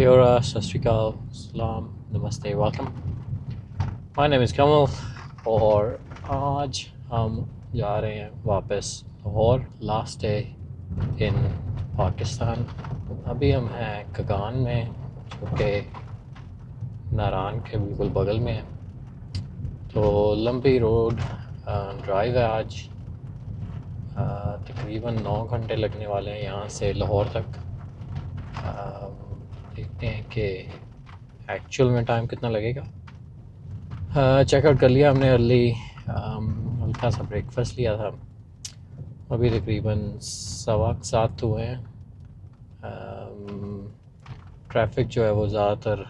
Kia ora, sat sri akal, salam, namaste, welcome. My name is Kamal और आज हम जा रहे हैं वापस Lahore, last day in Pakistan. अभी हम हैं कगान में, जो कि नारान के बिल्कुल बगल में है। तो लंबी रोड ड्राइव है आज। तकरीबन 9 घंटे लगने वाले हैं यहाँ से लाहौर तक। देखते हैं कि एक्चुअल में टाइम कितना लगेगा। चेकआउट कर लिया हमने अर्ली, हल्का सा ब्रेकफास्ट लिया था। अभी तकरीबन 7:15 हुए हैं। ट्रैफिक जो है वो ज़्यादातर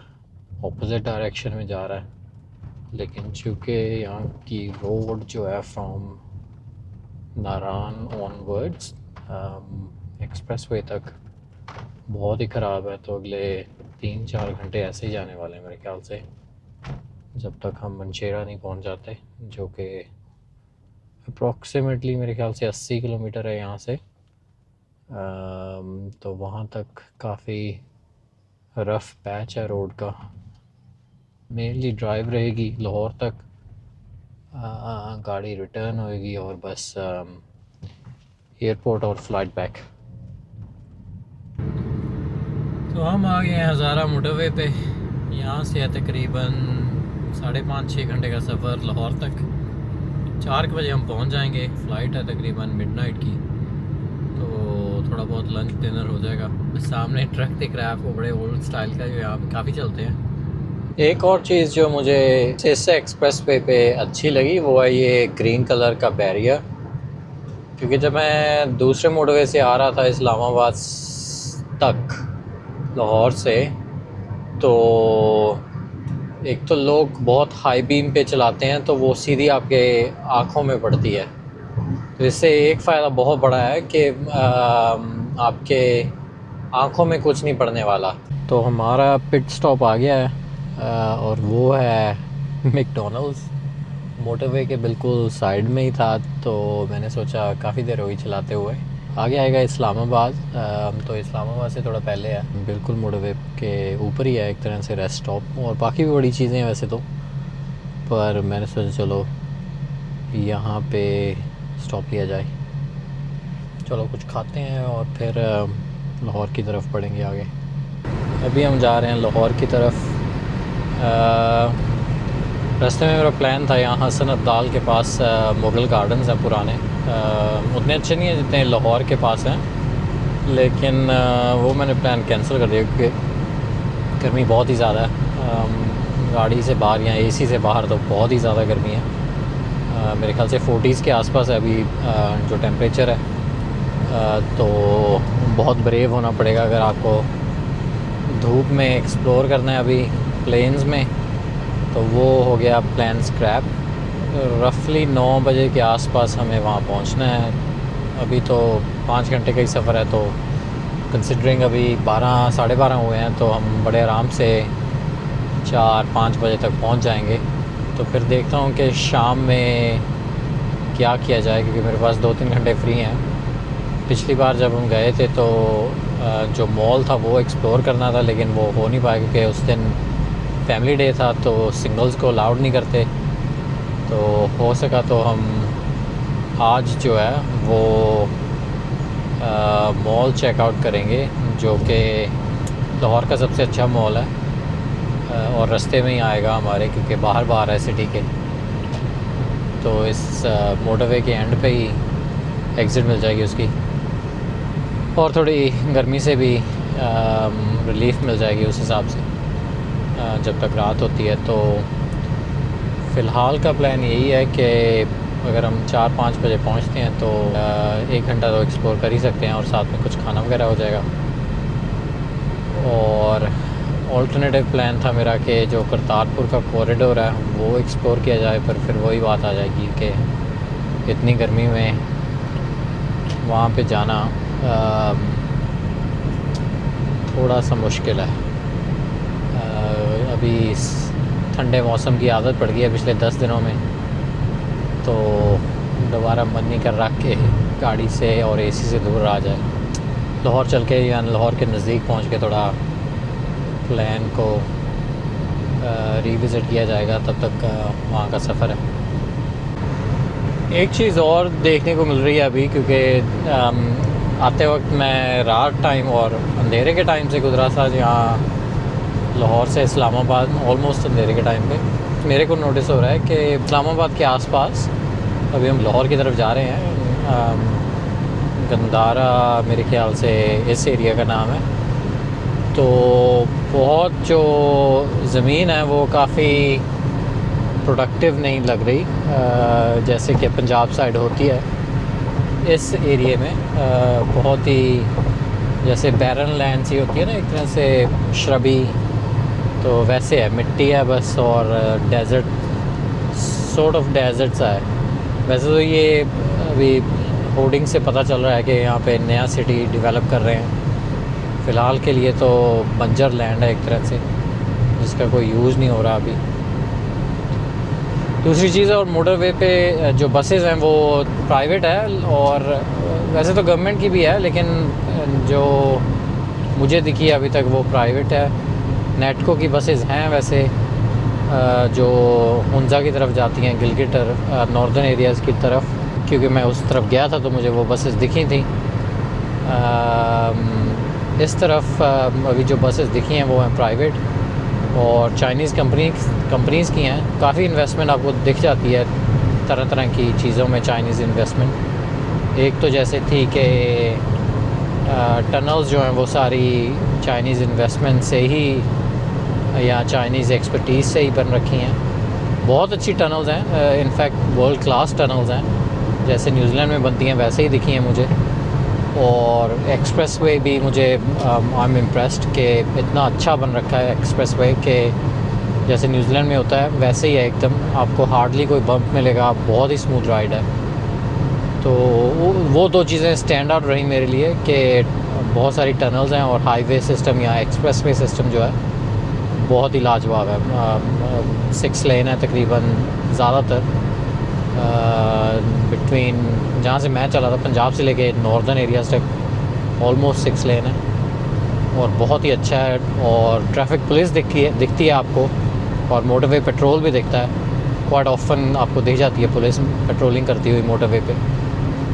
ऑपोजिट डायरेक्शन में जा रहा है, लेकिन चूँकि यहाँ की रोड जो है फ्रॉम नारान ऑनवर्ड्स एक्सप्रेसवे तक बहुत ही ख़राब है। तो अगले 3-4 घंटे ऐसे ही जाने वाले हैं मेरे ख्याल से, जब तक हम मंशेरा नहीं पहुंच जाते, जो कि अप्रॉक्सीमेटली मेरे ख्याल से 80 किलोमीटर है यहाँ से। तो वहाँ तक काफ़ी रफ़ पैच है रोड का। मेनली ड्राइव रहेगी लाहौर तक, गाड़ी रिटर्न होएगी और बस एयरपोर्ट और फ्लाइट बैक। तो हम आ गए हैं हज़ारा मोटरवे पे। यहाँ से है तकरीबन 5.5-6 घंटे का सफ़र लाहौर तक। 4 बजे हम पहुँच जाएंगे। फ़्लाइट है तकरीबन मिडनाइट की, तो थोड़ा बहुत लंच डिनर हो जाएगा। सामने ट्रक दिख रहा है आपको, बड़े ओल्ड स्टाइल का, जो यहाँ पे काफ़ी चलते हैं। एक और चीज़ जो मुझे इस एक्सप्रेस वे पे अच्छी लगी वो है ये ग्रीन कलर का बैरियर। क्योंकि जब मैं दूसरे मोटरवे से आ रहा था इस्लामाबाद तक लाहौर से, तो एक तो लोग बहुत हाई बीम पे चलाते हैं, तो वो सीधी आपके आँखों में पड़ती है। तो इससे एक फ़ायदा बहुत बड़ा है कि आपके आँखों में कुछ नहीं पड़ने वाला। तो हमारा पिट स्टॉप आ गया है और वो है मैकडॉनल्ड्स। मोटरवे के बिल्कुल साइड में ही था, तो मैंने सोचा काफ़ी देर हो गई चलाते हुए। आगे आएगा इस्लामाबाद। तो इस्लामाबाद से थोड़ा पहले है, बिल्कुल मोटरवे के ऊपर ही है एक तरह से रेस्ट स्टॉप। और बाकी भी बड़ी चीज़ें हैं वैसे तो, पर मैंने सोचा चलो यहाँ पे स्टॉप लिया जाए। चलो कुछ खाते हैं और फिर लाहौर की तरफ बढ़ेंगे आगे। अभी हम जा रहे हैं लाहौर की तरफ। रास्ते में मेरा प्लान था, यहाँ हसन अब्दाल के पास मुग़ल गार्डन्स हैं पुराने। उतने अच्छे नहीं हैं जितने लाहौर के पास हैं, लेकिन वो मैंने प्लान कैंसिल कर दिया क्योंकि गर्मी बहुत ही ज़्यादा है। गाड़ी से बाहर या एसी से बाहर तो बहुत ही ज़्यादा गर्मी है। मेरे ख्याल से 40s के आसपास है अभी जो टेम्परेचर है। तो बहुत ब्रेव होना पड़ेगा अगर आपको धूप में एक्सप्लोर करना है अभी प्लेन्स में। तो वो हो गया प्लान स्क्रैप। रफली 9 बजे के आसपास हमें वहाँ पहुँचना है। अभी तो 5 घंटे का ही सफ़र है, तो कंसिडरिंग अभी 12 साढ़े 12 हुए हैं, तो हम बड़े आराम से 4-5 बजे तक पहुँच जाएंगे। तो फिर देखता हूँ कि शाम में क्या किया जाए, क्योंकि मेरे पास 2-3 घंटे फ्री हैं। पिछली बार जब हम गए थे तो जो मॉल था वो एक्सप्लोर करना था, लेकिन वो हो नहीं पाया क्योंकि उस दिन फैमिली डे था, तो सिंगल्स को अलाउड नहीं करते। तो हो सका तो हम आज जो है वो मॉल चेकआउट करेंगे, जो कि लाहौर का सबसे अच्छा मॉल है और रास्ते में ही आएगा हमारे, क्योंकि बाहर है सिटी के। तो इस मोटरवे के एंड पे ही एग्ज़िट मिल जाएगी उसकी, और थोड़ी गर्मी से भी रिलीफ मिल जाएगी उस हिसाब से जब तक रात होती है। तो फ़िलहाल का प्लान यही है कि अगर हम 4-5 बजे पहुंचते हैं तो 1 घंटा तो एक्सप्लोर कर ही सकते हैं, और साथ में कुछ खाना वगैरह हो जाएगा। और ऑल्टरनेटिव प्लान था मेरा कि जो करतारपुर का कॉरिडोर है वो एक्सप्लोर किया जाए, पर फिर वही बात आ जाएगी कि इतनी गर्मी में वहाँ पे जाना थोड़ा सा मुश्किल है। अभी ठंडे मौसम की आदत पड़ गई है पिछले 10 दिनों में, तो दोबारा मन नहीं कर रहा कि गाड़ी से और एसी से दूर आ जाए। लाहौर चल के या लाहौर के नज़दीक पहुंच के थोड़ा प्लान को रिविज़िट किया जाएगा, तब तक वहाँ का सफ़र है। एक चीज़ और देखने को मिल रही है अभी, क्योंकि आते वक्त मैं रात टाइम और अंधेरे के टाइम से गुजरा था, यहाँ लाहौर से इस्लामाबाद ऑलमोस्ट अंधेरे के टाइम पे। मेरे को नोटिस हो रहा है कि इस्लामाबाद के आसपास, अभी हम लाहौर की तरफ जा रहे हैं, गंदारा मेरे ख्याल से इस एरिया का नाम है, तो बहुत जो ज़मीन है वो काफ़ी प्रोडक्टिव नहीं लग रही, जैसे कि पंजाब साइड होती है। इस एरिया में बहुत ही जैसे बैरन लैंड सी होती है ना, एक तरह से श्रबी, तो वैसे है, मिट्टी है बस, और डेज़र्ट सॉर्ट ऑफ डेज़र्ट सा है। वैसे तो ये अभी होर्डिंग से पता चल रहा है कि यहाँ पे नया सिटी डेवलप कर रहे हैं। फ़िलहाल के लिए तो बंजर लैंड है एक तरह से, जिसका कोई यूज़ नहीं हो रहा अभी। दूसरी चीज़, और मोटरवे पे जो बसेस हैं वो प्राइवेट है, और वैसे तो गवर्नमेंट की भी है, लेकिन जो मुझे दिखी अभी तक वो प्राइवेट है। नेटको की बसेस हैं वैसे, जो हुंजा की तरफ जाती हैं, गिलगिट नॉर्दर्न एरियाज़ की तरफ, क्योंकि मैं उस तरफ गया था तो मुझे वो बसेस दिखी थी। इस तरफ अभी जो बसेस दिखी हैं वो हैं प्राइवेट, और चाइनीज़ कंपनीज़ की हैं। काफ़ी इन्वेस्टमेंट आपको दिख जाती है तरह तरह की चीज़ों में, चाइनीज़ इन्वेस्टमेंट। एक तो जैसे थी कि टनल्स जो हैं वो सारी चाइनीज़ इन्वेस्टमेंट से ही या चाइनीज़ एक्सपर्टीज़ से ही बन रखी हैं। बहुत अच्छी टनल्स हैं, इनफैक्ट वर्ल्ड क्लास टनल्स हैं, जैसे न्यूजीलैंड में बनती हैं वैसे ही दिखी हैं मुझे। और एक्सप्रेसवे भी मुझे आई एम इम्प्रेस्ड कि इतना अच्छा बन रखा है एक्सप्रेसवे के, जैसे न्यूजीलैंड में होता है वैसे ही है एकदम, आपको हार्डली कोई बम्प मिलेगा, बहुत ही स्मूथ राइड है। तो वो दो चीज़ें स्टैंड आउट रही मेरे लिए, कि बहुत सारी टनल्स हैं और हाईवे सिस्टम या एक्सप्रेसवे सिस्टम जो है बहुत ही लाजवाब है। 6 लेन है तकरीबन ज़्यादातर, बिटवीन जहाँ से मैं चला था पंजाब से लेके नॉर्दर्न एरियाज़ तक ऑलमोस्ट 6 लेन है, और बहुत ही अच्छा है। और ट्रैफिक पुलिस दिखती है आपको, और मोटरवे पेट्रोल भी दिखता है। क्वाइट ऑफन आपको दिख जाती है पुलिस पेट्रोलिंग करती हुई मोटरवे पे,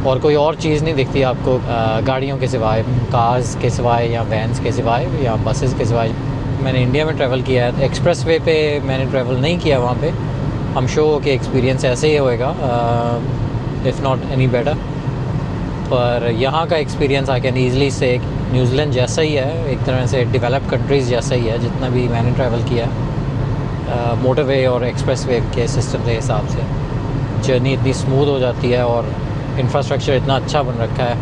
और कोई और चीज़ नहीं दिखती आपको गाड़ियों के सिवाय, कार्स के सिवाय या वैन्स के सिवाय या बसेस के सिवाय। मैंने इंडिया में ट्रैवल किया है, एक्सप्रेस वे पे मैंने ट्रैवल नहीं किया वहाँ पे। हम श्योर कि एक्सपीरियंस ऐसे ही होएगा, इफ़ नॉट एनी बेटर। पर यहाँ का एक्सपीरियंस आई कैन ईज़िली से न्यूजीलैंड जैसा ही है, एक तरह से डेवलप कंट्रीज़ जैसा ही है जितना भी मैंने ट्रैवल किया है। मोटरवे और एक्सप्रेस वे के सिस्टम के हिसाब से जर्नी इतनी स्मूथ हो जाती है, और इंफ्रास्ट्रक्चर इतना अच्छा बन रखा है,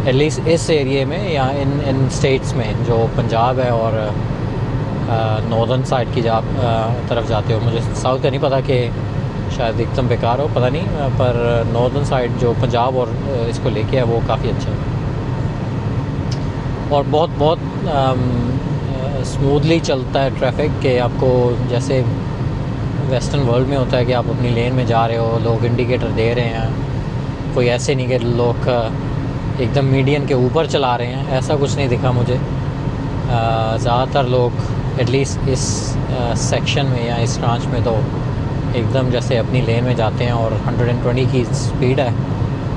एटलीस्ट इस एरिए में या इन स्टेट्स में जो पंजाब है और नॉर्दर्न साइड की तरफ जाते हो। मुझे साउथ का नहीं पता कि शायद एकदम बेकार हो, पता नहीं, पर नॉर्दर्न साइड जो पंजाब और इसको लेके है वो काफ़ी अच्छा है, और बहुत स्मूथली चलता है ट्रैफिक। कि आपको जैसे वेस्टर्न वर्ल्ड में होता है कि आप अपनी लेन में जा रहे हो, लोग इंडिकेटर दे रहे हैं, कोई ऐसे नहीं कि लोग एकदम मीडियन के ऊपर चला रहे हैं, ऐसा कुछ नहीं दिखा मुझे। ज़्यादातर लोग एटलीस्ट इस सेक्शन में या इस ब्रांच में तो एकदम जैसे अपनी लेन में जाते हैं, और 120 की स्पीड है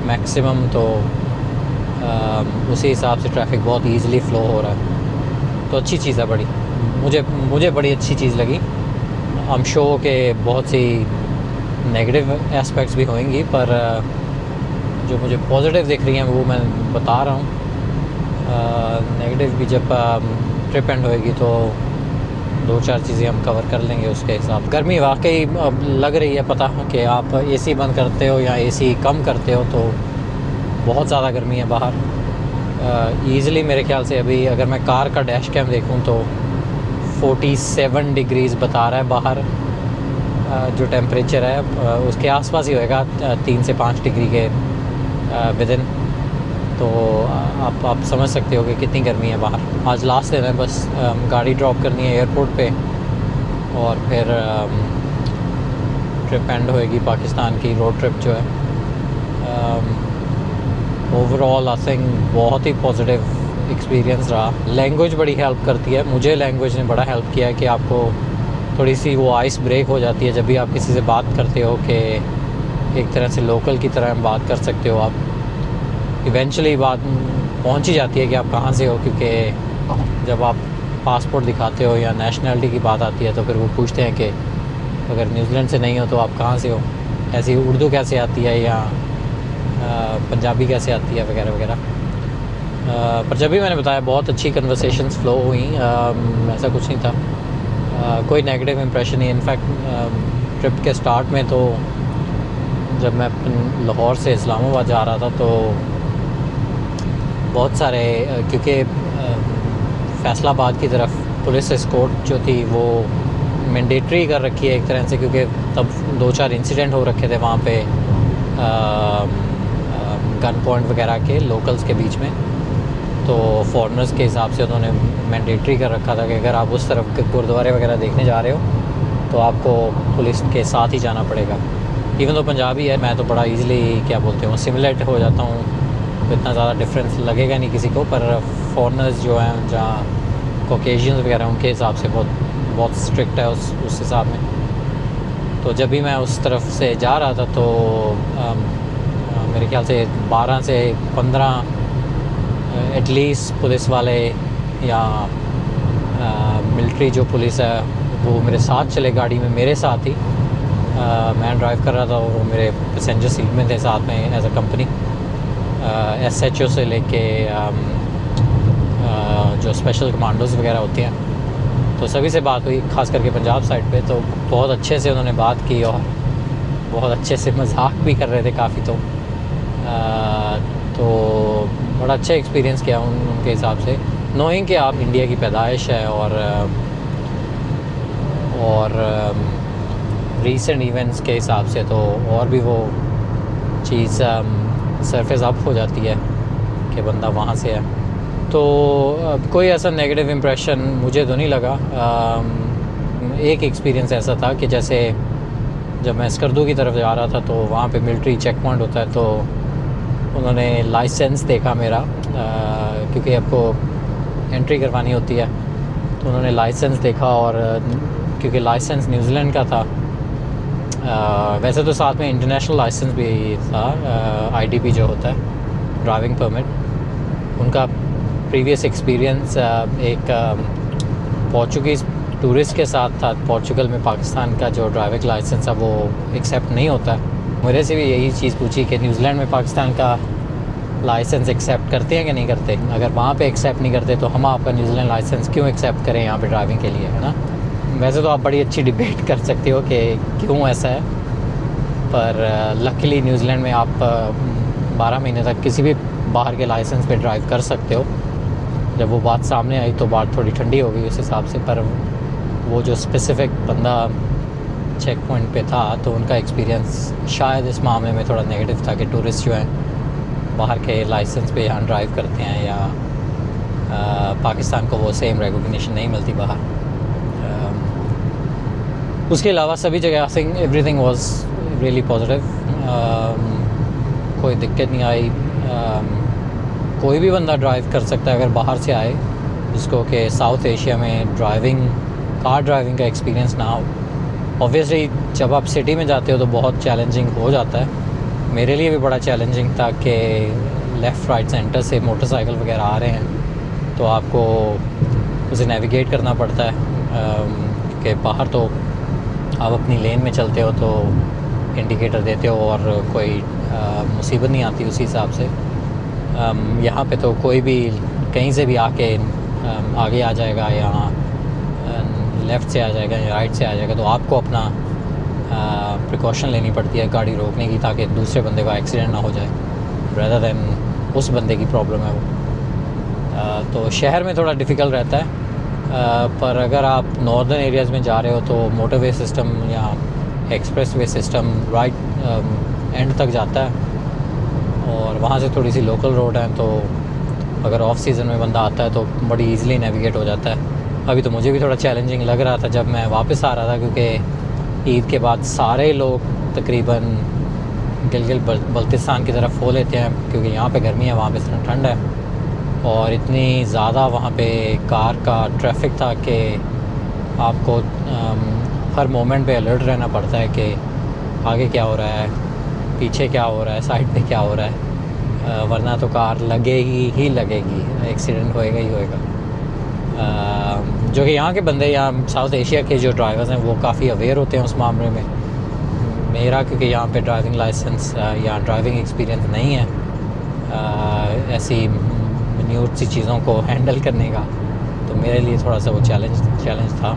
मैक्सिमम, तो उसी हिसाब से ट्रैफिक बहुत ईज़िली फ़्लो हो रहा है। तो अच्छी चीज़ है बड़ी, मुझे बड़ी अच्छी चीज़ लगी। आई एम श्योर कि बहुत सी नेगेटिव एस्पेक्ट्स भी होंगी, पर जो मुझे पॉजिटिव दिख रही हैं वो मैं बता रहा हूँ। नेगेटिव भी जब ट्रिप एंड होएगी तो 2-4 चीज़ें हम कवर कर लेंगे उसके हिसाब। गर्मी वाकई अब लग रही है, पता है कि आप एसी बंद करते हो या एसी कम करते हो तो बहुत ज़्यादा गर्मी है बाहर। ईज़िली मेरे ख्याल से अभी अगर मैं कार का डैश कैम देखूं तो 47 डिग्रीज़ बता रहा है बाहर, जो टेम्परेचर है उसके आसपास ही होएगा, 3 से 5 डिग्री के विदिन। तो आप समझ सकते हो कि कितनी गर्मी है बाहर। आज लास्ट दिन है, बस गाड़ी ड्रॉप करनी है एयरपोर्ट पे, और फिर ट्रिप एंड होएगी पाकिस्तान की रोड ट्रिप जो है। ओवरऑल आई थिंक बहुत ही पॉजिटिव एक्सपीरियंस रहा। लैंग्वेज बड़ी हेल्प करती है, मुझे लैंग्वेज ने बड़ा हेल्प किया है कि आपको थोड़ी सी वो आइस ब्रेक हो जाती है जब भी आप किसी से बात करते हो, कि एक तरह से लोकल की तरह बात कर सकते हो आप। इवेंचुअली बात पहुंच ही जाती है कि आप कहाँ से हो, क्योंकि जब आप पासपोर्ट दिखाते हो या नेशनलिटी की बात आती है तो फिर वो पूछते हैं कि अगर न्यूजीलैंड से नहीं हो तो आप कहाँ से हो। ऐसी उर्दू कैसे आती है या पंजाबी कैसे आती है वगैरह वगैरह। पर जब भी मैंने बताया बहुत अच्छी कन्वर्सेशंस फ़्लो हुई, ऐसा कुछ नहीं था, कोई नेगेटिव इम्प्रेशन नहीं। इनफैक्ट ट्रिप के स्टार्ट में तो जब मैं लाहौर से इस्लामाबाद जा रहा था तो बहुत सारे, क्योंकि फैसलाबाद की तरफ पुलिस एस्कॉर्ट जो थी वो मैंडेटरी कर रखी है एक तरह से, क्योंकि तब 2-4 इंसिडेंट हो रखे थे वहाँ पे गन पॉइंट वगैरह के लोकल्स के बीच में। तो फॉरेनर्स के हिसाब से उन्होंने मैंडेटरी कर रखा था कि अगर आप उस तरफ गुरुद्वारे वगैरह देखने जा रहे हो तो आपको पुलिस के साथ ही जाना पड़ेगा। इवन तो पंजाबी है, मैं तो बड़ा इजीली क्या बोलते हैं सिमिलेट हो जाता हूँ, तो इतना ज़्यादा डिफरेंस लगेगा नहीं किसी को। पर फॉरेनर्स जो हैं जहाँ कॉकेशियंस वगैरह, उनके हिसाब से बहुत स्ट्रिक्ट है उस हिसाब में। तो जब भी मैं उस तरफ से जा रहा था तो मेरे ख्याल से 12 से 15 एटलीस्ट पुलिस वाले या मिलिट्री जो पुलिस है वो मेरे साथ चले गाड़ी में, मेरे साथ ही। मैं ड्राइव कर रहा था और वो मेरे पैसेंजर सीट में थे साथ में एज अ कंपनी। SHO से लेके जो स्पेशल कमांडोज़ वगैरह होते हैं, तो सभी से बात हुई, ख़ास करके पंजाब साइड पे। तो बहुत अच्छे से उन्होंने बात की और बहुत अच्छे से मजाक भी कर रहे थे काफ़ी। तो बड़ा अच्छा एक्सपीरियंस किया उनके हिसाब से, नोइंग कि आप इंडिया की पैदाइश है और रीसेंट इवेंट्स के हिसाब से तो और भी वो चीज़ सरफेस अप हो जाती है कि बंदा वहाँ से है। तो कोई ऐसा नेगेटिव इम्प्रेशन मुझे तो नहीं लगा। एक एक्सपीरियंस ऐसा था कि जैसे जब मैं स्कर्दू की तरफ जा रहा था तो वहाँ पे मिलिट्री चेक पॉइंट होता है, तो उन्होंने लाइसेंस देखा मेरा, क्योंकि आपको एंट्री करवानी होती है। तो उन्होंने लाइसेंस देखा और क्योंकि लाइसेंस न्यूजीलैंड का था, वैसे तो साथ में इंटरनेशनल लाइसेंस भी था, IDP जो होता है ड्राइविंग परमिट, उनका प्रीवियस एक्सपीरियंस एक पोर्चुगीज़ टूरिस्ट के साथ था पोर्चुगल में। पाकिस्तान का जो ड्राइविंग लाइसेंस है वो एक्सेप्ट नहीं होता है। मेरे से भी यही चीज़ पूछी कि न्यूजीलैंड में पाकिस्तान का लाइसेंस एक्सेप्ट करते हैं कि नहीं करते। अगर वहाँ पे एक्सेप्ट नहीं करते तो हम आपका न्यूजीलैंड लाइसेंस क्यों एक्सेप्ट करें यहाँ पे ड्राइविंग के लिए, है ना। वैसे तो आप बड़ी अच्छी डिबेट कर सकते हो कि क्यों ऐसा है, पर लकीली न्यूजीलैंड में आप 12 महीने तक किसी भी बाहर के लाइसेंस पे ड्राइव कर सकते हो। जब वो बात सामने आई तो बात थोड़ी ठंडी हो गई उस हिसाब से। पर वो जो स्पेसिफ़िक बंदा चेक पॉइंट पे था तो उनका एक्सपीरियंस शायद इस मामले में थोड़ा नेगेटिव था कि टूरिस्ट जो हैं बाहर के लाइसेंस पे यहाँ ड्राइव करते हैं या पाकिस्तान को वो सेम रिकॉग्निशन नहीं मिलती बाहर। उसके अलावा सभी जगह I think everything was really positive, कोई दिक्कत नहीं आई। कोई भी बंदा ड्राइव कर सकता है अगर बाहर से आए, जिसको कि साउथ एशिया में कार ड्राइविंग का एक्सपीरियंस ना हो। ऑब्वियसली जब आप सिटी में जाते हो तो बहुत चैलेंजिंग हो जाता है। मेरे लिए भी बड़ा चैलेंजिंग था कि लेफ़्ट राइट सेंटर से मोटरसाइकिल वगैरह आ रहे हैं तो आपको उसे नेविगेट करना पड़ता है कि बाहर तो आप अपनी लेन में चलते हो तो इंडिकेटर देते हो और कोई मुसीबत नहीं आती उसी हिसाब से। यहाँ पे तो कोई भी कहीं से भी आके आगे आ जाएगा या लेफ़्ट से आ जाएगा या राइट से आ जाएगा, तो आपको अपना प्रिकॉशन लेनी पड़ती है गाड़ी रोकने की, ताकि दूसरे बंदे का एक्सीडेंट ना हो जाए रेदर दैन उस बंदे की प्रॉब्लम है वो। तो शहर में थोड़ा डिफ़िकल्ट रहता है, पर अगर आप नॉर्दर्न एरियाज़ में जा रहे हो तो मोटरवे सिस्टम या express way system right and तक जाता है और वहाँ से थोड़ी सी लोकल रोड है, तो अगर ऑफ सीज़न में बंदा आता है तो बड़ी इजीली नेविगेट हो जाता है। अभी तो मुझे भी थोड़ा चैलेंजिंग लग रहा था जब मैं वापस आ रहा था, क्योंकि ईद के बाद सारे लोग तकरीबन गिलगित बल्तिस्तान की तरफ हो लेते हैं, क्योंकि यहाँ पे गर्मी है, वहाँ पे ठंड है। और इतनी ज़्यादा वहाँ पे कार का ट्रैफिक था कि आपको हर मोमेंट पे अलर्ट रहना पड़ता है कि आगे क्या हो रहा है, पीछे क्या हो रहा है, साइड पे क्या हो रहा है, वरना तो कार लगेगी ही लगेगी, एक्सीडेंट होएगा ही होएगा। जो कि यहाँ के बंदे, यहाँ साउथ एशिया के जो ड्राइवर्स हैं वो काफ़ी अवेयर होते हैं उस मामले में। मेरा क्योंकि यहाँ पे ड्राइविंग लाइसेंस या ड्राइविंग एक्सपीरियंस नहीं है ऐसी न्यूट सी चीज़ों को हैंडल करने का, तो मेरे लिए थोड़ा सा वो चैलेंज था।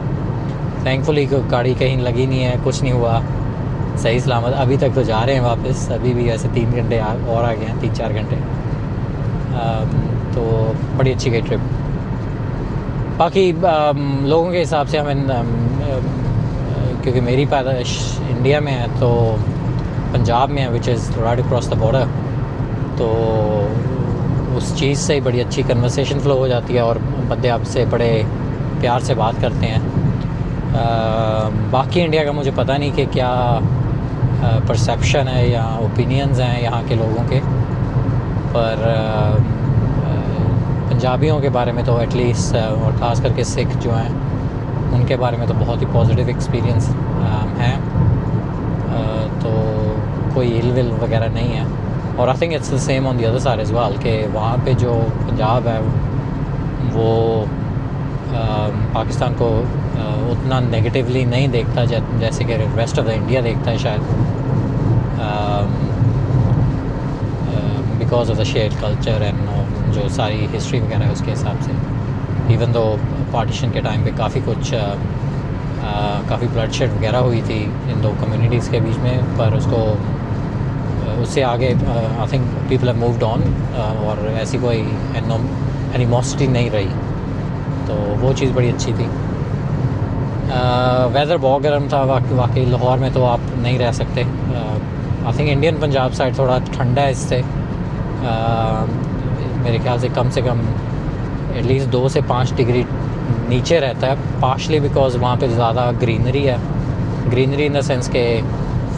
थैंकफुली गाड़ी कहीं लगी नहीं है, कुछ नहीं हुआ, सही सलामत अभी तक तो जा रहे हैं वापस। अभी भी ऐसे 3 घंटे और आ गए हैं, 3-4 घंटे। तो बड़ी अच्छी गई ट्रिप। बाकी लोगों के हिसाब से हमें क्योंकि मेरी पैदाइश इंडिया में है तो पंजाब में है, which is right across the border, तो उस चीज़ से बड़ी अच्छी कन्वर्सेशन फ़्लो हो जाती है और बंदे आपसे बड़े प्यार से बात करते हैं। बाकी इंडिया का मुझे पता नहीं कि क्या परसेप्शन है या ओपिनियंस हैं यहाँ के लोगों के, पर पंजाबियों के बारे में तो एटलीस्ट, और ख़ास करके सिख जो हैं उनके बारे में तो बहुत ही पॉजिटिव एक्सपीरियंस हैं। तो कोई इल विल वगैरह नहीं है। और I think it's the same on the other side as well, कि वहाँ पे जो पंजाब है वो पाकिस्तान को उतना नेगेटिवली नहीं देखता जैसे कि रेस्ट ऑफ द इंडिया देखता है शायद, because of the share culture and जो सारी हिस्ट्री वगैरह है उसके हिसाब से। इवन दो पार्टीशन के टाइम पे काफ़ी कुछ काफ़ी ब्लडशेड वगैरह हुई थी इन दो कम्युनिटीज़ के बीच में, पर उसको उससे आगे I think people have moved on, और ऐसी कोई एनिमोसिटी नहीं रही, तो वो चीज़ बड़ी अच्छी थी। वेदर बहुत गर्म था वाकई लाहौर में, तो आप नहीं रह सकते। I think Indian Punjab side थोड़ा ठंडा है इससे, मेरे ख्याल से कम एटलीस्ट 2 से 5 डिग्री नीचे रहता है, पार्शली बिकॉज वहाँ पे ज़्यादा ग्रीनरी है। ग्रीनरी इन द सेंस के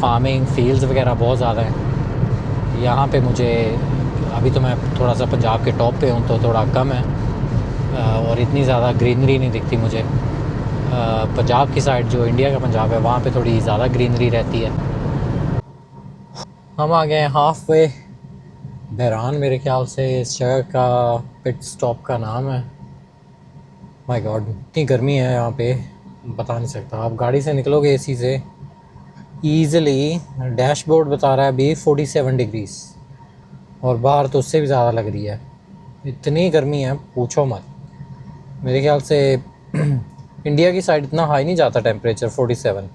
फार्मिंग फील्ड्स वगैरह बहुत ज़्यादा हैं। यहाँ पे मुझे अभी तो मैं थोड़ा सा पंजाब के टॉप पे हूँ तो थोड़ा कम है, और इतनी ज़्यादा ग्रीनरी नहीं दिखती मुझे। पंजाब की साइड जो इंडिया का पंजाब है वहाँ पे थोड़ी ज़्यादा ग्रीनरी रहती है। हम आ गए हैं हाफ वे बहरान, मेरे ख्याल से इस जगह का पिट स्टॉप का नाम है। माय गॉड, इतनी गर्मी है यहाँ पे, बता नहीं सकता। आप गाड़ी से निकलोगे एसी से ईज़िली, डैशबोर्ड बता रहा है अभी 47 डिग्रीज़, और बाहर तो उससे भी ज़्यादा लग रही है। इतनी गर्मी है पूछो मत। मेरे ख्याल से इंडिया की साइड इतना हाई नहीं जाता टेम्परेचर 47।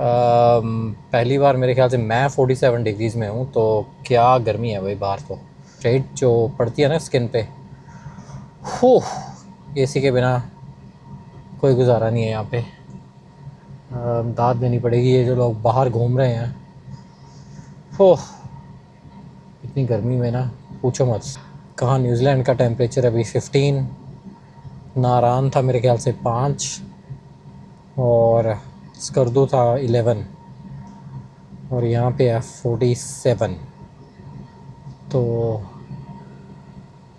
पहली बार मेरे ख्याल से मैं 47 डिग्रीज़ में हूँ, तो क्या गर्मी है भाई बाहर। तो स्ट्रेट जो पड़ती है ना स्किन पे, हो एसी के बिना कोई गुजारा नहीं है यहाँ पे। दाद देनी पड़ेगी ये जो लोग बाहर घूम रहे हैं। हो इतनी गर्मी में ना पूछो मत। कहाँ न्यूजीलैंड का टेम्परेचर अभी 15, नारान था मेरे ख्याल से 5, और स्कर्दू था 11, और यहाँ पे है 47। तो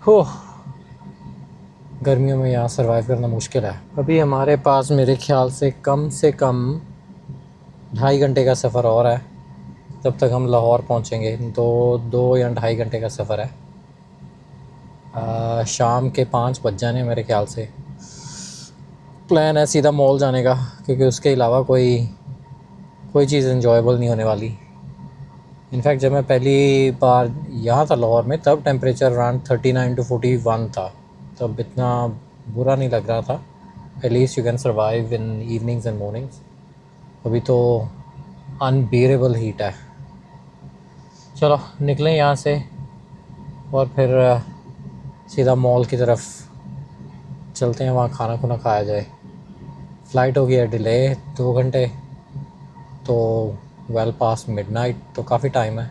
हो गर्मियों में यहाँ सरवाइव करना मुश्किल है। अभी हमारे पास मेरे ख्याल से कम 2.5 घंटे का सफ़र और है, तब तक हम लाहौर पहुँचेंगे। 2 या 2.5 घंटे का सफ़र है। शाम के 5 बज जाने मेरे ख्याल से। प्लान है सीधा मॉल जाने का, क्योंकि उसके अलावा कोई चीज़ एंजॉयबल नहीं होने वाली। इनफैक्ट जब मैं पहली बार यहाँ था लाहौर में, तब टेम्परेचर अराउंड 39 to 41 था, तब इतना बुरा नहीं लग रहा था। At least you can survive in evenings and mornings. अभी तो अनबीरेबल हीट है। चलो निकलें यहाँ से और फिर सीधा मॉल की तरफ चलते हैं, वहाँ खाना खुना खाया जाए। फ़्लाइट हो गया डिले 2 घंटे, तो वेल पास मिडनाइट, तो काफ़ी टाइम है।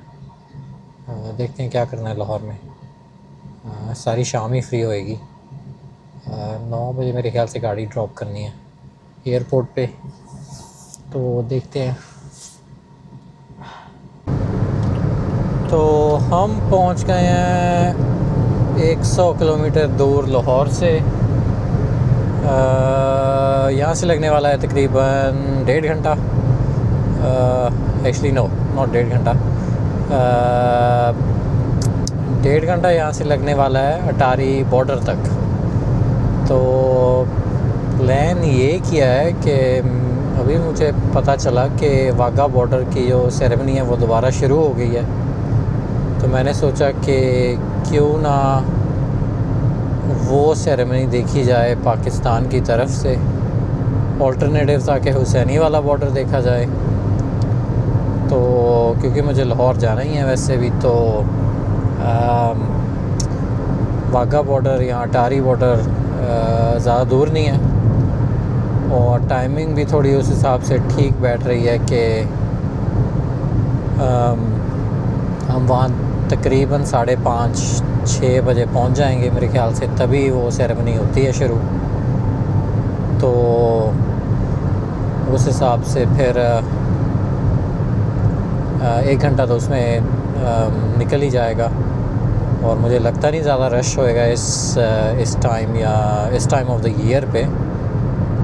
देखते हैं क्या करना है लाहौर में। सारी शाम ही फ्री होएगी। 9 बजे मेरे ख्याल से गाड़ी ड्रॉप करनी है एयरपोर्ट पे, तो देखते हैं। तो हम पहुंच गए हैं 100 किलोमीटर दूर लाहौर से। यहाँ से लगने वाला है तकरीबन 1.5 घंटा। एक्चुअली नो, नॉट 1.5 घंटा, 1.5 घंटा यहाँ से लगने वाला है अटारी बॉर्डर तक। तो प्लान ये किया है कि अभी मुझे पता चला कि वाघा बॉर्डर की जो सेरेमनी है वो दोबारा शुरू हो गई है। तो मैंने सोचा कि क्यों ना वो सेरेमनी देखी जाए पाकिस्तान की तरफ से, ऑल्टरनेटिव ताकि हुसैनी वाला बॉर्डर देखा जाए। तो क्योंकि मुझे लाहौर जाना ही है वैसे भी, तो वाघा बॉर्डर या अटारी बॉर्डर ज़्यादा दूर नहीं है और टाइमिंग भी थोड़ी उस हिसाब से ठीक बैठ रही है कि हम वहाँ तकरीबन 5:30-6 बजे पहुँच जाएंगे मेरे ख़्याल से, तभी वो सेरेमनी होती है शुरू। तो उस हिसाब से फिर 1 घंटा तो उसमें निकल ही जाएगा और मुझे लगता नहीं ज़्यादा रश होएगा इस टाइम या इस टाइम ऑफ द ईयर पे,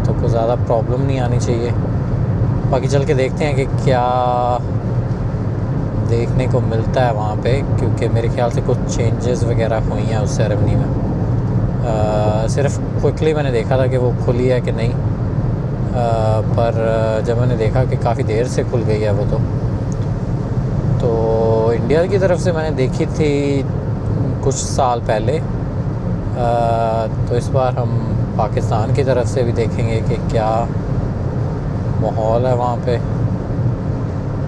तो कोई ज़्यादा प्रॉब्लम नहीं आनी चाहिए। बाकी चल के देखते हैं कि क्या देखने को मिलता है वहाँ पे, क्योंकि मेरे ख्याल से कुछ चेंजेस वगैरह हुई हैं उस सेरेमनी में। सिर्फ क्विकली मैंने देखा था कि वो खुली है कि नहीं, पर जब मैंने देखा कि काफ़ी देर से खुल गई है वो, तो इंडिया की तरफ से मैंने देखी थी कुछ साल पहले। तो इस बार हम पाकिस्तान की तरफ से भी देखेंगे कि क्या माहौल है वहाँ पे,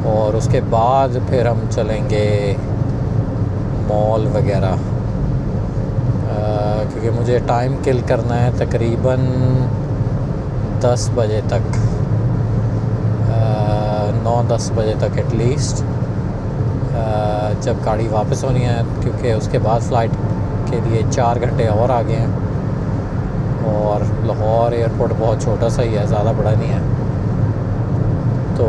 और उसके बाद फिर हम चलेंगे मॉल वगैरह, क्योंकि मुझे टाइम किल करना है तकरीबन 10 बजे तक, 9-10 बजे तक एटलीस्ट, जब गाड़ी वापस होनी है, क्योंकि उसके बाद फ़्लाइट के लिए 4 घंटे और आगे हैं और लाहौर एयरपोर्ट बहुत छोटा सा ही है, ज़्यादा बड़ा नहीं है। तो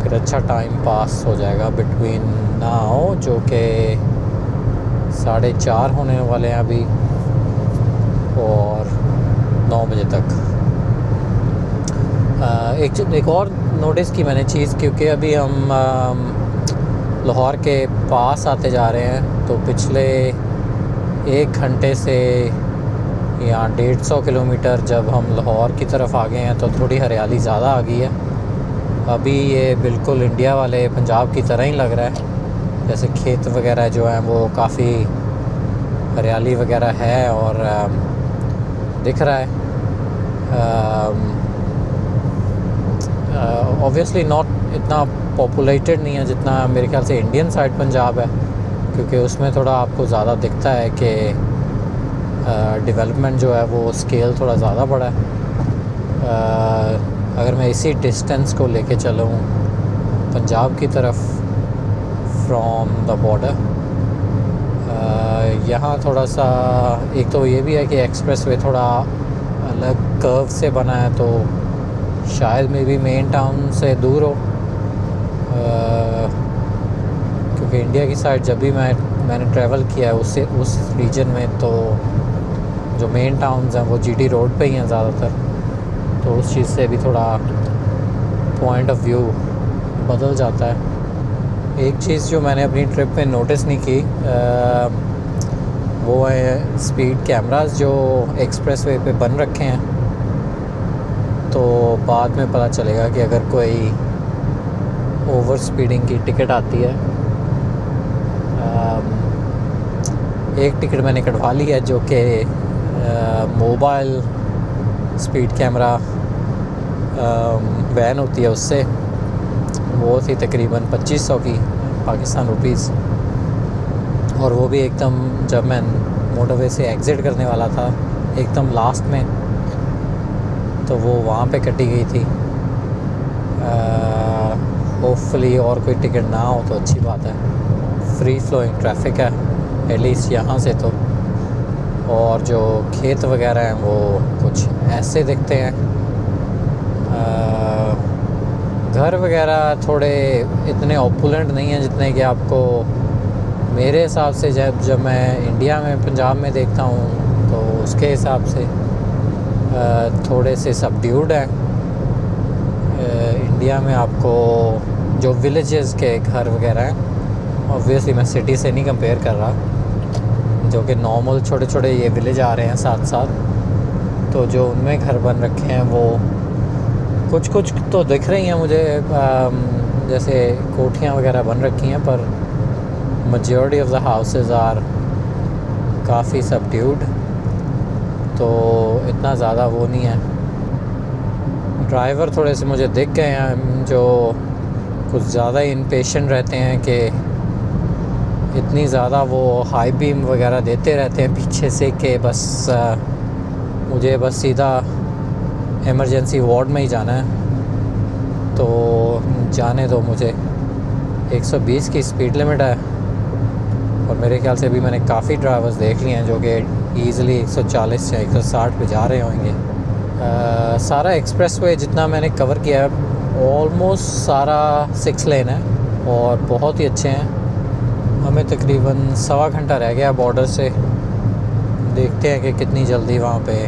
फिर अच्छा टाइम पास हो जाएगा बिटवीन नाउ, जो कि 4:30 होने वाले हैं अभी, और 9 बजे तक। एक और नोटिस की मैंने चीज़, क्योंकि अभी हम लाहौर के पास आते जा रहे हैं, तो पिछले 1 घंटे से या 150 किलोमीटर जब हम लाहौर की तरफ आ गए हैं तो थोड़ी हरियाली ज़्यादा आ गई है। अभी ये बिल्कुल इंडिया वाले पंजाब की तरह ही लग रहा है, जैसे खेत वगैरह जो हैं वो काफ़ी हरियाली वगैरह है और दिख रहा है। ऑब्वियसली नॉट इतना पॉपुलेटेड नहीं है जितना मेरे ख्याल से इंडियन साइड पंजाब है, क्योंकि उसमें थोड़ा आपको ज़्यादा दिखता है कि डेवलपमेंट जो है वो स्केल थोड़ा ज़्यादा बड़ा है। अगर मैं इसी डिस्टेंस को लेके चलूँ पंजाब की तरफ फ्रॉम द बॉर्डर, यहाँ थोड़ा सा एक तो ये भी है कि एक्सप्रेस वे थोड़ा अलग कर्व से बना है, तो शायद मे भी मेन टाउन से दूर हो, क्योंकि इंडिया की साइड जब भी मैंने ट्रैवल किया है उस रीजन में, तो जो मेन टाउन्स हैं वो जीटी रोड पे ही हैं ज़्यादातर, तो उस चीज़ से भी थोड़ा पॉइंट ऑफ व्यू बदल जाता है। एक चीज़ जो मैंने अपनी ट्रिप में नोटिस नहीं की, वो है स्पीड कैमरास जो एक्सप्रेस वे पे बन रखे हैं। तो बाद में पता चलेगा कि अगर कोई ओवर स्पीडिंग की टिकट आती है, एक टिकट मैंने कटवा ली है जो कि मोबाइल स्पीड कैमरा वैन होती है, उससे वो थी तकरीबन 2500 की पाकिस्तान रुपीज़, और वो भी एकदम जब मैं मोटरवे से एग्ज़िट करने वाला था एकदम लास्ट में, तो वो वहाँ पे कटी गई थी। होपफुली और कोई टिकट ना हो तो अच्छी बात है, फ्री फ्लोइंग ट्रैफिक है एटलीस्ट यहाँ से तो, और जो खेत वगैरह हैं वो कुछ ऐसे दिखते हैं। घर वगैरह थोड़े इतने ऑपुलेंट नहीं हैं जितने कि आपको मेरे हिसाब से जब मैं इंडिया में पंजाब में देखता हूँ तो उसके हिसाब से थोड़े से सबड्यूड हैं। इंडिया में आपको जो विलेजेस के घर वगैरह हैं, ऑब्वियसली मैं सिटी से नहीं कंपेयर कर रहा, जो कि नॉर्मल छोटे छोटे ये विलेज आ रहे हैं साथ साथ, तो जो उनमें घर बन रखे हैं वो कुछ कुछ तो दिख रही हैं मुझे, जैसे कोठियाँ वगैरह बन रखी हैं, पर majority of the houses are काफ़ी subdued, तो इतना ज़्यादा वो नहीं है। ड्राइवर थोड़े से मुझे दिख गए हैं जो कुछ ज़्यादा इम्पेशेंट रहते हैं कि इतनी ज़्यादा वो हाई बीम वगैरह देते रहते हैं पीछे से कि बस मुझे बस सीधा इमरजेंसी वार्ड में ही जाना है, तो जाने दो मुझे। 120 की स्पीड लिमिट है और मेरे ख्याल से अभी मैंने काफ़ी ड्राइवर्स देख लिए हैं जो कि ईज़िली 140 या 160 पे जा रहे होंगे। सारा एक्सप्रेसवे जितना मैंने कवर किया है ऑलमोस्ट सारा 6 लेन है और बहुत ही अच्छे हैं। हमें तकरीबन 1.25 घंटा रह गया बॉर्डर से, देखते हैं कि कितनी जल्दी वहाँ पे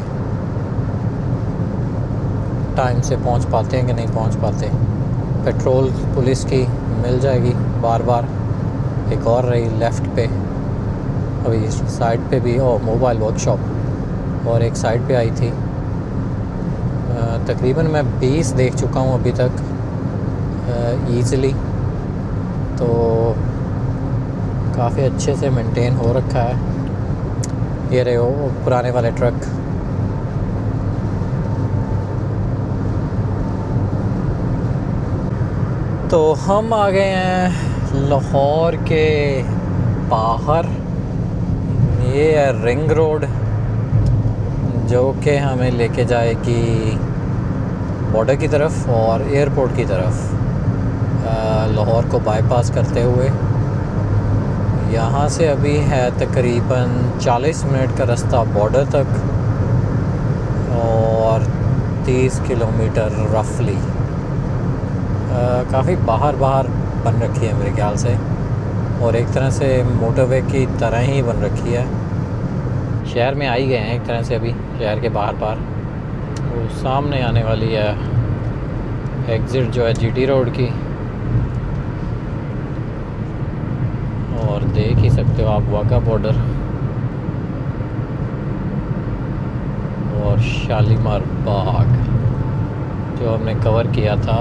टाइम से पहुँच पाते हैं कि नहीं पहुँच पाते। पेट्रोल पुलिस की मिल जाएगी बार बार। एक और रही लेफ़्ट पे, अभी साइड पे भी मोबाइल वर्कशॉप, और एक साइड पे आई थी। तकरीबन मैं 20 देख चुका हूँ अभी तक ईज़िली, तो काफ़ी अच्छे से मेंटेन हो रखा है। ये रहे वो पुराने वाले ट्रक। तो हम आ गए हैं लाहौर के बाहर। ये है रिंग रोड जो कि हमें लेके जाएगी बॉर्डर की तरफ और एयरपोर्ट की तरफ, लाहौर को बाईपास करते हुए। यहाँ से अभी है तकरीबन 40 मिनट का रास्ता बॉर्डर तक और 30 किलोमीटर रफली। काफ़ी बाहर बन रखी है मेरे ख्याल से, और एक तरह से मोटरवे की तरह ही बन रखी है। शहर में आ ही गए हैं एक तरह से अभी, शहर के बाहर वो सामने आने वाली है एग्ज़िट जो है जीटी रोड की, और देख ही सकते हो आप वाघा बॉर्डर और शालीमार बाग जो हमने कवर किया था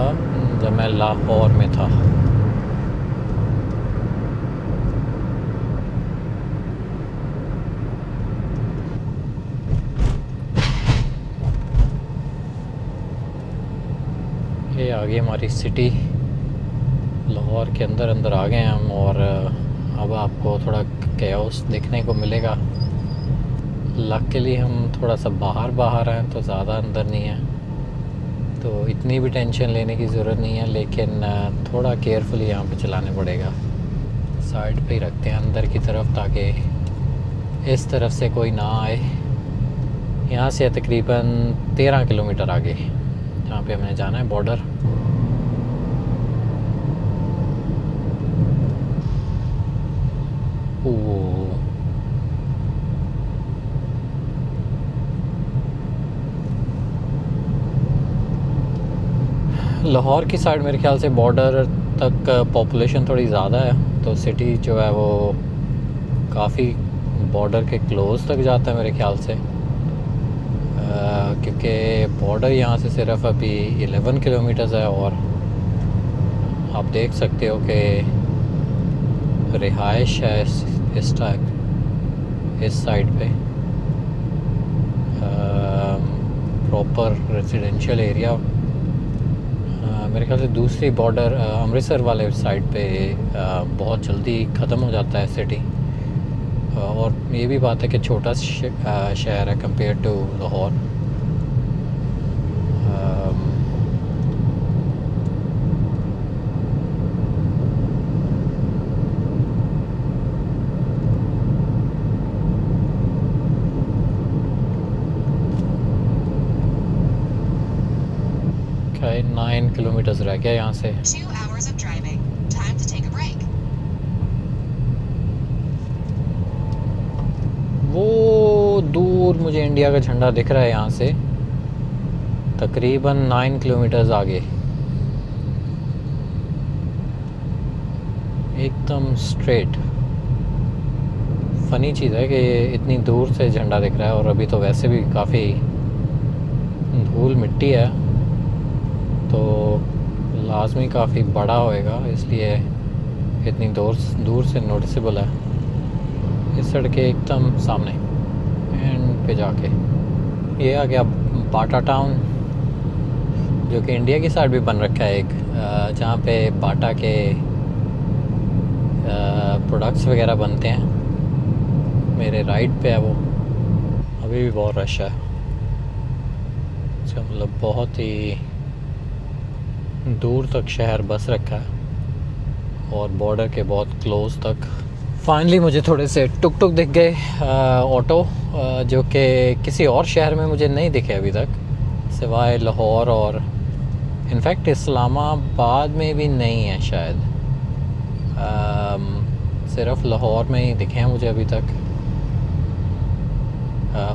जब मैं लाहौर में था। ये आ गई हमारी सिटी, लाहौर के अंदर आ गए हैं हम, और अब आपको थोड़ा कैओस देखने को मिलेगा। लकीली हम थोड़ा सा बाहर हैं तो ज़्यादा अंदर नहीं है, तो इतनी भी टेंशन लेने की ज़रूरत नहीं है, लेकिन थोड़ा केयरफुली यहाँ पे चलाने पड़ेगा। साइड पे ही रखते हैं अंदर की तरफ ताकि इस तरफ से कोई ना आए। यहाँ से तकरीबन 13 किलोमीटर आगे जहाँ पे हमें जाना है बॉर्डर। लाहौर की साइड मेरे ख्याल से बॉर्डर तक पॉपुलेशन थोड़ी ज़्यादा है, तो सिटी जो है वो काफ़ी बॉर्डर के क्लोज़ तक जाता है मेरे ख्याल से, क्योंकि बॉर्डर यहाँ से सिर्फ अभी 11 किलोमीटर्स है, और आप देख सकते हो कि रिहाइश है इस साइड पे, प्रॉपर रेजिडेंशियल एरिया। मेरे ख्याल से दूसरी बॉर्डर अमृतसर वाले साइड पे बहुत जल्दी ख़त्म हो जाता है सिटी, और ये भी बात है कि छोटा शहर है compare to Lahore. Okay, 9 kilometres रह गया यहाँ से। 2 hours of driving. Time to take a break. वो दूर मुझे इंडिया का झंडा दिख रहा है यहाँ से, तकरीबन 9 किलोमीटर्स आगे, एकदम स्ट्रेट। फ़नी चीज़ है कि इतनी दूर से झंडा दिख रहा है, और अभी तो वैसे भी काफ़ी धूल मिट्टी है, तो लाजमी काफ़ी बड़ा होएगा, इसलिए इतनी दूर से नोटिसेबल है। इस सड़क के एकदम सामने एंड पे जाके ये आ गया बाटा टाउन, जो कि इंडिया की साइड भी बन रखा है एक, जहाँ पे बाटा के प्रोडक्ट्स वगैरह बनते हैं। मेरे राइट पे है वो। अभी भी बहुत रश है, इसका मतलब बहुत ही दूर तक शहर बस रखा है, और बॉर्डर के बहुत क्लोज तक। फाइनली मुझे थोड़े से टुक टुक दिख गए, ऑटो, जो कि किसी और शहर में मुझे नहीं दिखे अभी तक, सिवाय लाहौर, और इनफैक्ट इस्लामाबाद में भी नहीं है शायद, सिर्फ लाहौर में ही दिखे हैं मुझे अभी तक।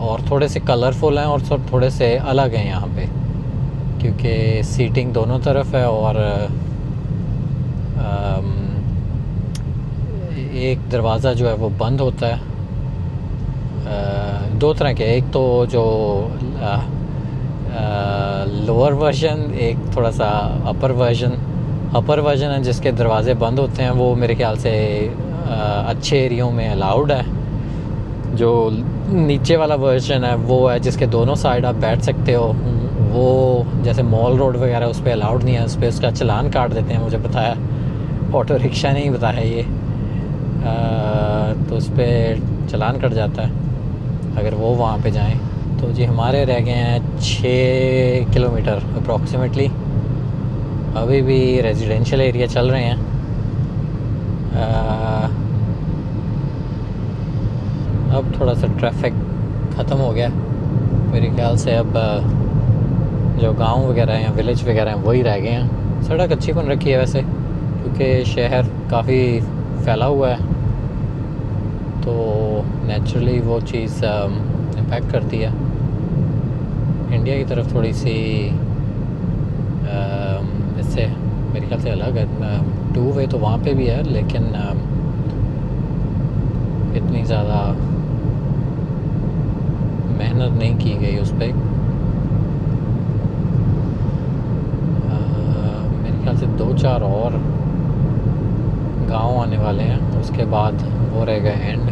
और थोड़े से कलरफुल हैं और थोड़े से अलग हैं यहाँ पे, क्योंकि सीटिंग दोनों तरफ है, और एक दरवाज़ा जो है वो बंद होता है। दो तरह के, एक तो जो लोअर वर्जन, एक थोड़ा सा अपर वर्जन है जिसके दरवाज़े बंद होते हैं। वो मेरे ख्याल से अच्छे एरियो में अलाउड है। जो नीचे वाला वर्जन है वो है जिसके दोनों साइड आप बैठ सकते हो, वो जैसे मॉल रोड वगैरह उस पर अलाउड नहीं है, उस पर उसका चालान काट देते हैं, मुझे बताया। ऑटो रिक्शा नहीं बताया ये, तो उस पर चालान कट जाता है अगर वो वहाँ पे जाएं। तो जी हमारे रह गए हैं 6 किलोमीटर अप्रॉक्सीमेटली। अभी भी रेजिडेंशियल एरिया चल रहे हैं। अब थोड़ा सा ट्रैफिक ख़त्म हो गया मेरे ख्याल से। अब जो गांव वगैरह हैं, विलेज वगैरह हैं, वही रह गए हैं। सड़क अच्छी बन रखी है वैसे, क्योंकि शहर काफ़ी फैला हुआ है, तो नेचुरली वो चीज़ इम्पैक्ट करती है। इंडिया की तरफ थोड़ी सी इससे मेरे ख्याल से अलग है। 2 वे तो वहाँ पे भी है, लेकिन इतनी ज़्यादा मेहनत नहीं की गई उस पर। मेरे ख्याल से 2-4 और गांव आने वाले हैं, उसके बाद वो रहेगा एंड।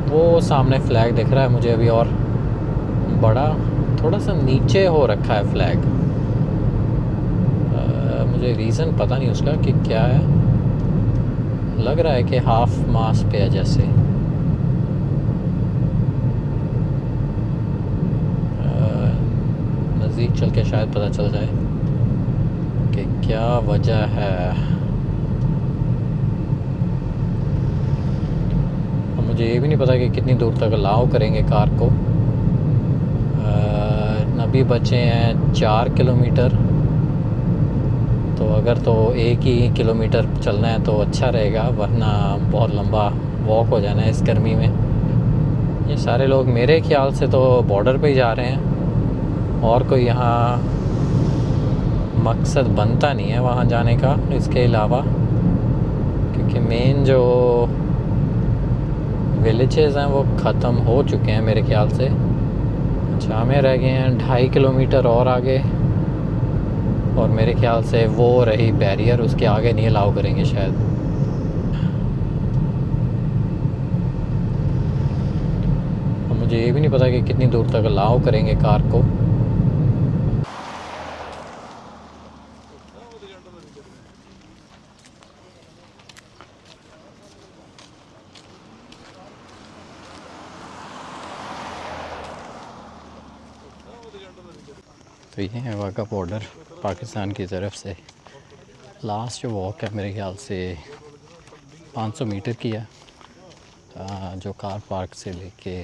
वो सामने फ्लैग दिख रहा है मुझे अभी, और बड़ा थोड़ा सा नीचे हो रखा है फ्लैग। मुझे रीज़न पता नहीं उसका कि क्या है, लग रहा है कि हाफ मास पे है जैसे। नज़दीक चल के शायद पता चल जाए कि क्या वजह है। और मुझे ये भी नहीं पता कि कितनी दूर तक अलाउ करेंगे कार को। अभी बचे हैं 4 किलोमीटर, तो अगर तो 1 ही किलोमीटर चलना है तो अच्छा रहेगा, वरना बहुत लंबा वॉक हो जाना है इस गर्मी में। ये सारे लोग मेरे ख्याल से तो बॉर्डर पे ही जा रहे हैं, और कोई यहाँ मकसद बनता नहीं है वहाँ जाने का इसके अलावा, क्योंकि मेन जो विलेजेस हैं वो ख़त्म हो चुके हैं मेरे ख्याल से। अच्छा, हमें रह गए हैं 2.5 किलोमीटर और आगे, और मेरे ख्याल से वो रही बैरियर, उसके आगे नहीं अलाउ करेंगे शायद। और मुझे ये भी नहीं पता कि कितनी दूर तक अलाउ करेंगे कार को। तो ये है वाघा बॉर्डर पाकिस्तान की तरफ से। लास्ट जो वॉक है मेरे ख्याल से 500 मीटर की है, जो कार पार्क से लेके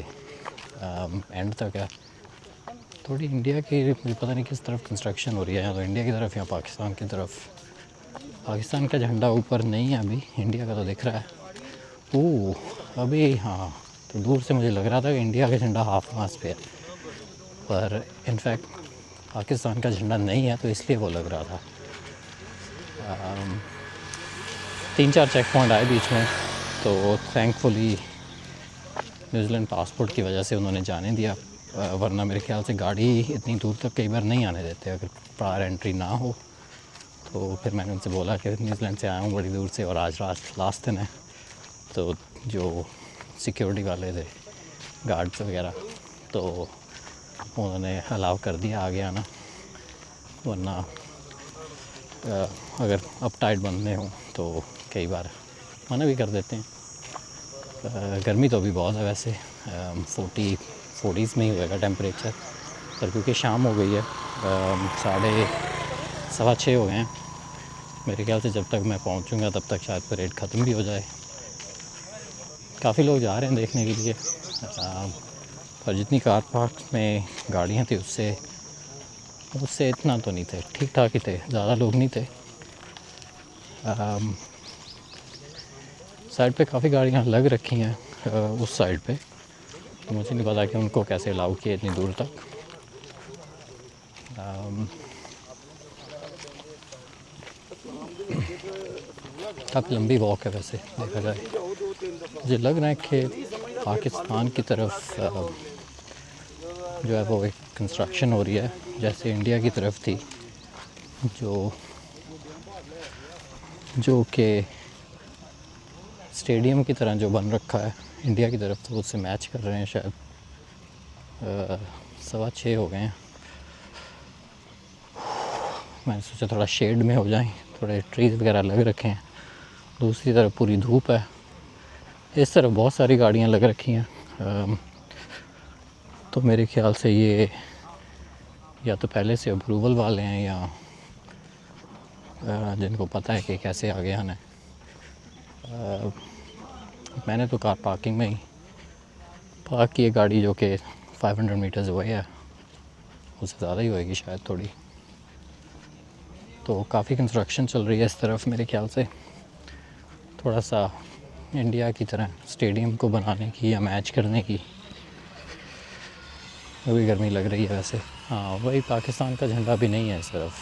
एंड तक है। थोड़ी इंडिया की, मुझे पता नहीं किस तरफ कंस्ट्रक्शन हो रही है, या तो इंडिया की तरफ या पाकिस्तान की तरफ। पाकिस्तान का झंडा ऊपर नहीं है अभी, इंडिया का तो दिख रहा है। ओह अभी हाँ, तो दूर से मुझे लग रहा था कि इंडिया का झंडा हाफ मास्ट पे है, पर इनफैक्ट पाकिस्तान का झंडा नहीं है, तो इसलिए वो लग रहा था। 3-4 चेक पॉइंट आए बीच में, तो थैंकफुली न्यूजीलैंड पासपोर्ट की वजह से उन्होंने जाने दिया, वरना मेरे ख्याल से गाड़ी इतनी दूर तक कई बार नहीं आने देते अगर प्रायर एंट्री ना हो। तो फिर मैंने उनसे बोला कि न्यूजीलैंड से आया हूँ बड़ी दूर से और आज लास्ट दिन है, तो जो सिक्योरिटी वाले थे गार्ड्स वगैरह, तो उन्होंने अलाउ कर दिया आगे आना, वरना अगर अप टाइट बंदे हों तो कई बार मना भी कर देते हैं। गर्मी तो अभी बहुत है वैसे, 40s में ही होएगा टेम्परेचर, पर क्योंकि शाम हो गई है, 6:15 हो गए हैं, मेरे ख्याल से जब तक मैं पहुंचूंगा तब तक शायद परेड ख़त्म भी हो जाए। काफ़ी लोग जा रहे हैं देखने के लिए, पर जितनी कार पार्क में गाड़ियाँ थी उससे इतना तो नहीं थे, ठीक ठाक ही थे, ज़्यादा लोग नहीं थे। साइड पे काफ़ी गाड़ियाँ लग रखी हैं उस साइड पे, तो मुझे नहीं पता कि उनको कैसे अलाउ किया इतनी दूर तक। काफ़ी लंबी वॉक है वैसे देखा जाए। मुझे लग रहा है कि पाकिस्तान की तरफ जो है वो एक कंस्ट्रक्शन हो रही है, जैसे इंडिया की तरफ थी, जो कि स्टेडियम की तरह जो बन रखा है इंडिया की तरफ, तो उससे मैच कर रहे हैं शायद। 6:15 हो गए हैं, मैंने सोचा थोड़ा शेड में हो जाएं, थोड़े ट्रीज़ वगैरह लग रखे हैं, दूसरी तरफ पूरी धूप है, इस तरफ बहुत सारी गाड़ियां लग रखी हैं। तो मेरे ख्याल से ये या तो पहले से अप्रूवल वाले हैं या जिनको पता है कि कैसे आगे आना है। मैंने तो कार पार्किंग में ही पार्क की गाड़ी, जो कि 500 मीटर्स अवे है, उससे ज़्यादा ही होएगी शायद थोड़ी। तो काफ़ी कंस्ट्रक्शन चल रही है इस तरफ, मेरे ख्याल से थोड़ा सा इंडिया की तरह स्टेडियम को बनाने की या मैच करने की। अभी गर्मी लग रही है वैसे। हाँ, वही पाकिस्तान का झंडा भी नहीं है इस तरफ,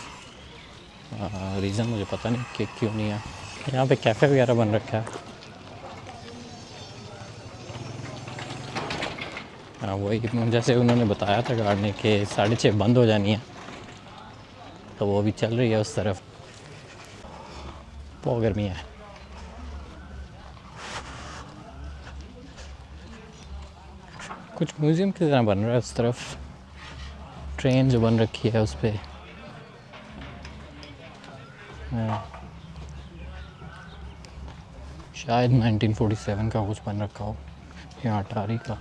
रीज़न मुझे पता नहीं कि क्यों नहीं है। यहाँ पे कैफ़े वगैरह बन रखा है। हाँ, वही जैसे उन्होंने बताया था गार्ड ने कि 6:30 बंद हो जानी है, तो वो भी चल रही है उस तरफ। बहुत गर्मी है। कुछ म्यूज़ियम की तरह बन रहा है उस तरफ, ट्रेन जो बन रखी है उस पर। शायद 1947 का कुछ बन रखा हो, या अटारी का।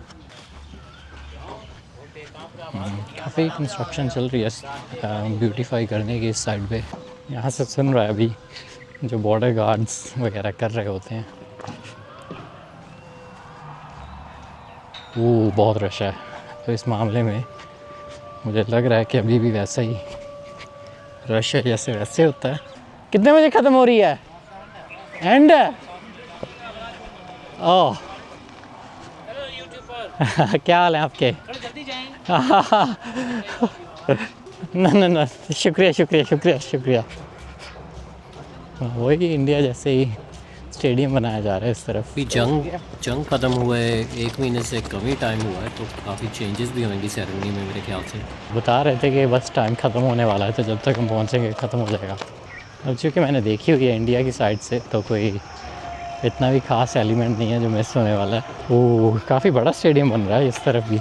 काफ़ी कंस्ट्रक्शन चल रही है ब्यूटीफाई करने की इस साइड पे। यहाँ से सुन रहा है अभी जो बॉर्डर गार्ड्स वगैरह कर रहे होते हैं। वो बहुत रश है, तो इस मामले में मुझे लग रहा है कि अभी भी वैसा ही रश है जैसे वैसे होता है। कितने बजे ख़त्म हो रही है? एंड ओह क्या हाल है आपके? जल्दी जाएं। ना शुक्रिया। वही इंडिया जैसे ही स्टेडियम बनाया जा रहा है इस तरफ। जंग ख़त्म हुए 1 महीने से कम ही टाइम हुआ है, तो काफ़ी चेंजेस भी होंगी सेरेमनी में मेरे ख्याल से। बता रहे थे कि बस टाइम ख़त्म होने वाला है, तो जब तक हम पहुँचेंगे ख़त्म हो जाएगा। अब चूँकि मैंने देखी हुई है इंडिया की साइड से, तो कोई इतना भी ख़ास एलिमेंट नहीं है जो मिस होने वाला है। वो काफ़ी बड़ा स्टेडियम बन रहा है इस तरफ भी।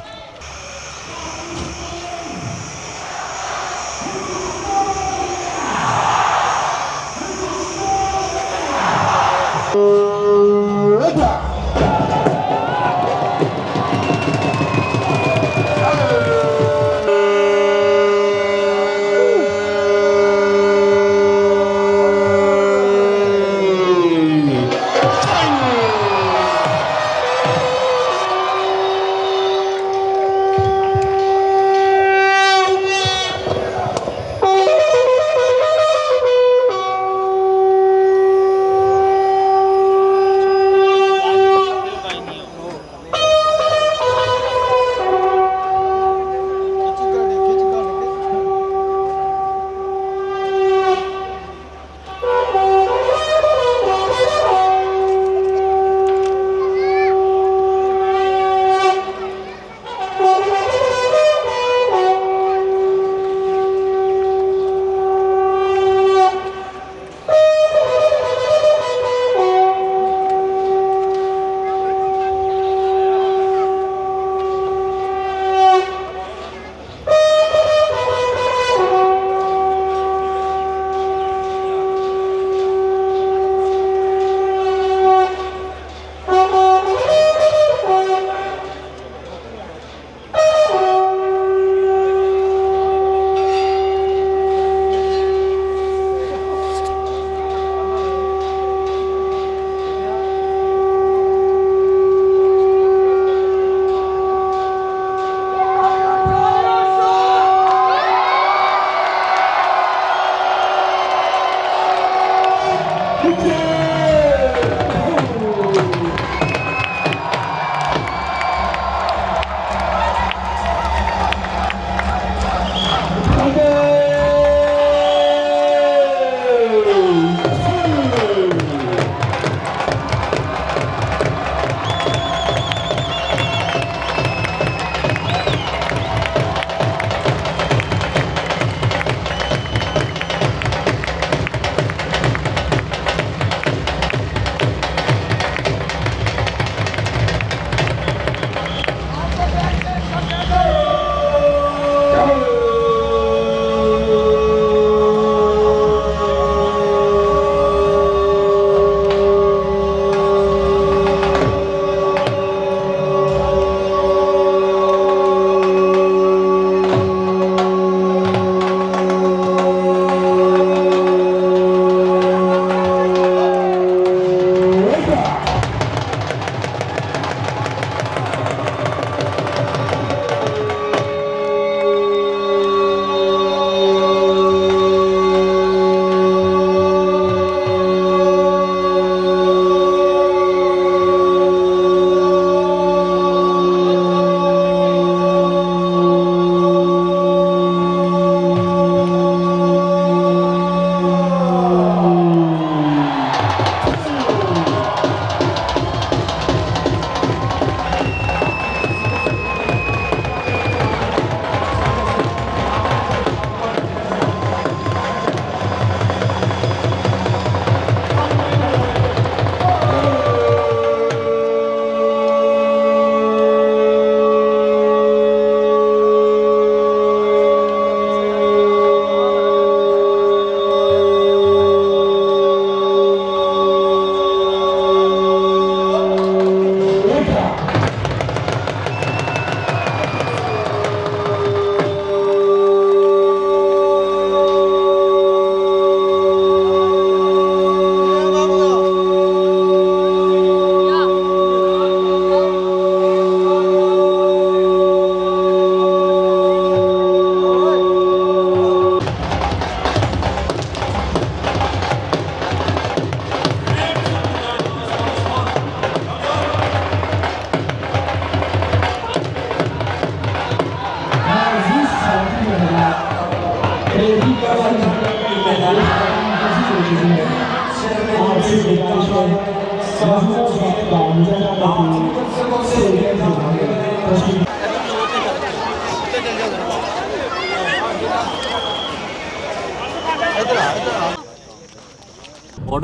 ऑर्डर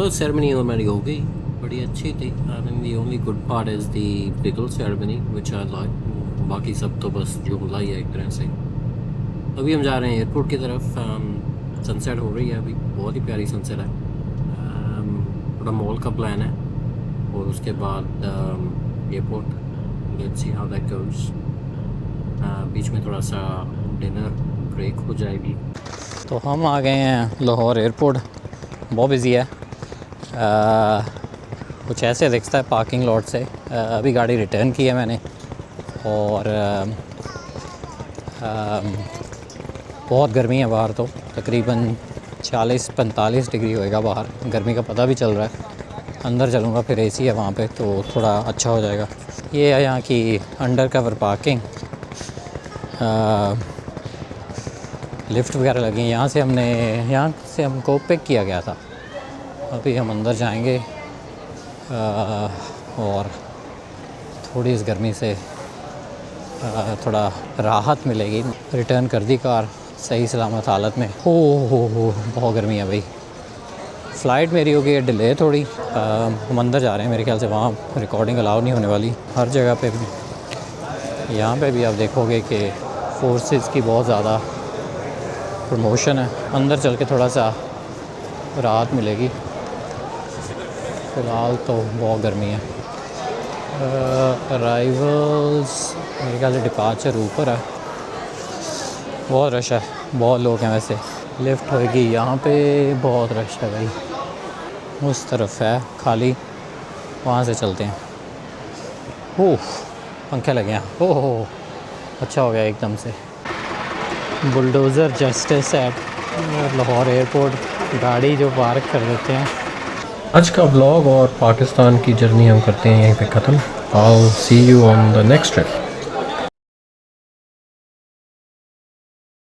सेरेमनी हमारी हो गई, बड़ी अच्छी थी। I mean the only good part is the pickle ceremony which I like, बाकी सब तो बस जुमला ही है एक तरह से। अभी हम जा रहे हैं एयरपोर्ट की तरफ। सनसेट हो रही है अभी, बहुत ही प्यारी सनसेट है। थोड़ा मॉल का प्लान है और उसके बाद airport. Let's see how that goes. बीच में थोड़ा सा डिनर ब्रेक हो जाएगी। तो हम आ गए हैं लाहौर एयरपोर्ट। बहुत बिजी है, कुछ ऐसे दिखता है पार्किंग लॉट से। अभी गाड़ी रिटर्न की है मैंने और बहुत गर्मी है बाहर, तो तकरीबन 40-45 डिग्री होएगा बाहर। गर्मी का पता भी चल रहा है। अंदर चलूँगा फिर एसी है वहाँ पे, तो थोड़ा अच्छा हो जाएगा। ये है यहाँ की अंडर कवर पार्किंग। लिफ्ट वगैरह लगी हैं। यहाँ से हमको पिक किया गया था। अभी हम अंदर जाएंगे और थोड़ी इस गर्मी से थोड़ा राहत मिलेगी। रिटर्न कर दी कार सही सलामत हालत में। हो बहुत गर्मी है भाई। फ़्लाइट मेरी हो गई है डिले थोड़ी। हम अंदर जा रहे हैं, मेरे ख्याल से वहाँ रिकॉर्डिंग अलाउ नहीं होने वाली हर जगह पे भी। यहाँ पे भी आप देखोगे कि फोर्सेस की बहुत ज़्यादा प्रमोशन है। अंदर चल के थोड़ा सा राहत मिलेगी। फ़िलहाल तो बहुत गर्मी है। अराइवल्स मेरे ख्याल से डिपार्चर ऊपर है। बहुत रश है, बहुत लोग हैं। वैसे लिफ्ट होएगी यहाँ पे, बहुत रश है भाई। उस तरफ है खाली, वहाँ से चलते हैं। ओह पंखे लगे हैं। ओह अच्छा हो गया एकदम से। Bulldozer justice eight Lahore airport गाड़ी जो पार्क कर देते हैं। आज का ब्लॉग और पाकिस्तान की जर्नी हम करते हैं यहीं पे ख़त्म। I'll see you on the next trip.